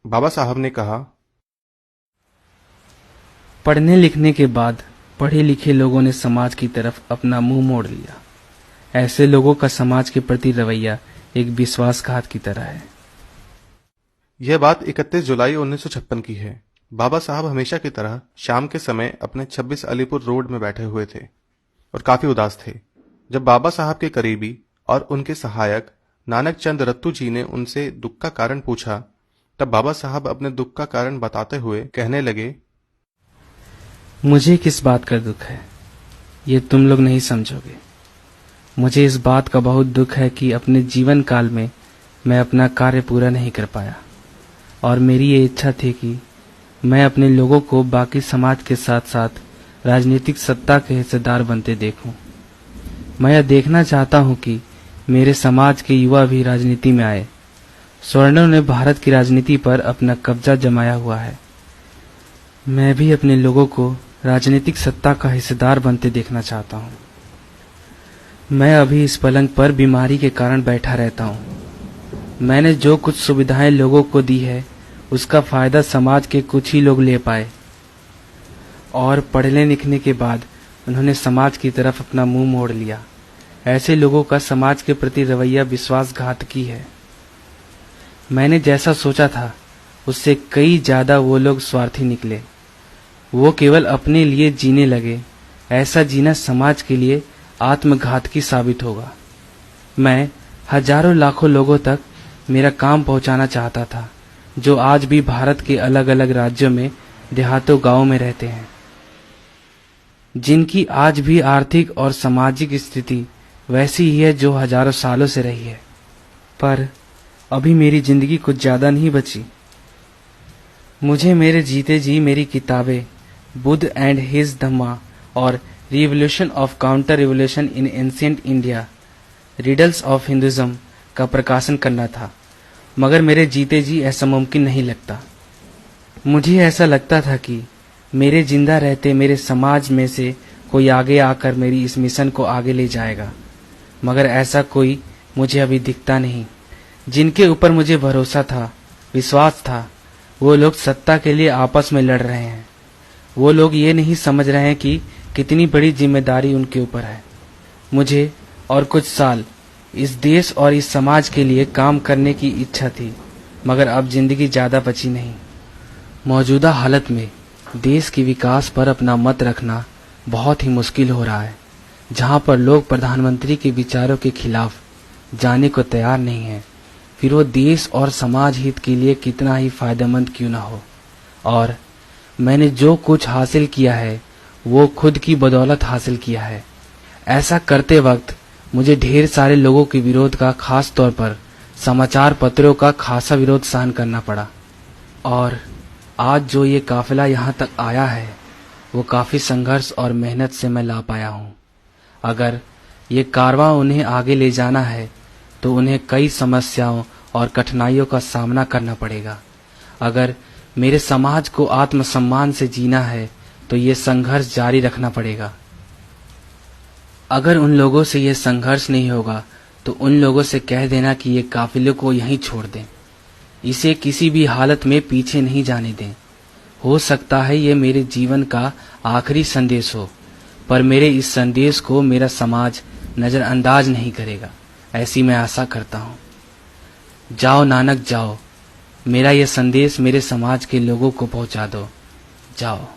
बाबा साहब ने कहा, पढ़ने लिखने के बाद पढ़े लिखे लोगों ने समाज की तरफ अपना मुंह मोड़ लिया। ऐसे लोगों का समाज के प्रति रवैया एक विश्वासघात की तरह है। यह बात 31 जुलाई 1956 की है। बाबा साहब हमेशा की तरह शाम के समय अपने 26 अलीपुर रोड में बैठे हुए थे और काफी उदास थे। जब बाबा साहब के करीबी और उनके सहायक नानक चंद रत्तू जी ने उनसे दुख का कारण पूछा, तब बाबा साहब अपने दुख का कारण बताते हुए कहने लगे, मुझे किस बात का दुख है ये तुम लोग नहीं समझोगे। मुझे इस बात का बहुत दुख है कि अपने जीवन काल में मैं अपना कार्य पूरा नहीं कर पाया और मेरी ये इच्छा थी कि मैं अपने लोगों को बाकी समाज के साथ साथ राजनीतिक सत्ता के हिस्सेदार बनते देखूं। मैं यह देखना चाहता हूं कि मेरे समाज के युवा भी राजनीति में आए। स्वर्णों ने भारत की राजनीति पर अपना कब्जा जमाया हुआ है। मैं भी अपने लोगों को राजनीतिक सत्ता का हिस्सेदार बनते देखना चाहता हूं। मैं अभी इस पलंग पर बीमारी के कारण बैठा रहता हूं। मैंने जो कुछ सुविधाएं लोगों को दी है उसका फायदा समाज के कुछ ही लोग ले पाए और पढ़ने लिखने के बाद उन्होंने समाज की तरफ अपना मुंह मोड़ लिया। ऐसे लोगों का समाज के प्रति रवैया विश्वासघातकी है। मैंने जैसा सोचा था उससे कई ज्यादा वो लोग स्वार्थी निकले। वो केवल अपने लिए जीने लगे। ऐसा जीना समाज के लिए आत्मघातकी साबित होगा। मैं हजारों लाखों लोगों तक मेरा काम पहुंचाना चाहता था जो आज भी भारत के अलग अलग राज्यों में देहातों गांवों में रहते हैं, जिनकी आज भी आर्थिक और सामाजिक स्थिति वैसी ही है जो हजारों सालों से रही है। पर अभी मेरी जिंदगी कुछ ज्यादा नहीं बची। मुझे मेरे जीते जी मेरी किताबें बुद्ध एंड हिज धम्मा और revolution of counter revolution in ancient India, riddles of Hinduism का प्रकाशन करना था, मगर मेरे जीते जी ऐसा मुमकिन नहीं लगता। मुझे ऐसा लगता था कि मेरे जिंदा रहते मेरे समाज में से कोई आगे आकर मेरी इस मिशन को आगे ले जाएगा, मगर ऐसा कोई मुझे अभी दिखता नहीं। जिनके ऊपर मुझे भरोसा था, विश्वास था, वो लोग सत्ता के लिए आपस में लड़ रहे हैं। वो लोग ये नहीं समझ रहे हैं कि कितनी बड़ी जिम्मेदारी उनके ऊपर है। मुझे और कुछ साल इस देश और इस समाज के लिए काम करने की इच्छा थी, मगर अब जिंदगी ज्यादा बची नहीं। मौजूदा हालत में देश के विकास पर अपना मत रखना बहुत ही मुश्किल हो रहा है। जहां पर लोग प्रधानमंत्री के विचारों के खिलाफ जाने को तैयार नहीं है, फिर वो देश और समाज हित के लिए कितना ही फायदेमंद क्यों ना हो। और मैंने जो कुछ हासिल किया है वो खुद की बदौलत हासिल किया है। ऐसा करते वक्त मुझे ढेर सारे लोगों के विरोध का, खास तौर पर समाचार पत्रों का खासा विरोध सहन करना पड़ा। और आज जो ये काफिला यहाँ तक आया है वो काफी संघर्ष और मेहनत से मैं ला पाया हूँ। अगर ये कारवां उन्हें आगे ले जाना है तो उन्हें कई समस्याओं और कठिनाइयों का सामना करना पड़ेगा। अगर मेरे समाज को आत्मसम्मान से जीना है तो ये संघर्ष जारी रखना पड़ेगा। अगर उन लोगों से ये संघर्ष नहीं होगा तो उन लोगों से कह देना कि ये काफिले को यहीं छोड़ दें, इसे किसी भी हालत में पीछे नहीं जाने दें। हो सकता है ये मेरे जीवन का आखिरी संदेश हो, पर मेरे इस संदेश को मेरा समाज नजरअंदाज नहीं करेगा, ऐसी मैं आशा करता हूँ। जाओ नानक जाओ, मेरा यह संदेश मेरे समाज के लोगों को पहुँचा दो। जाओ।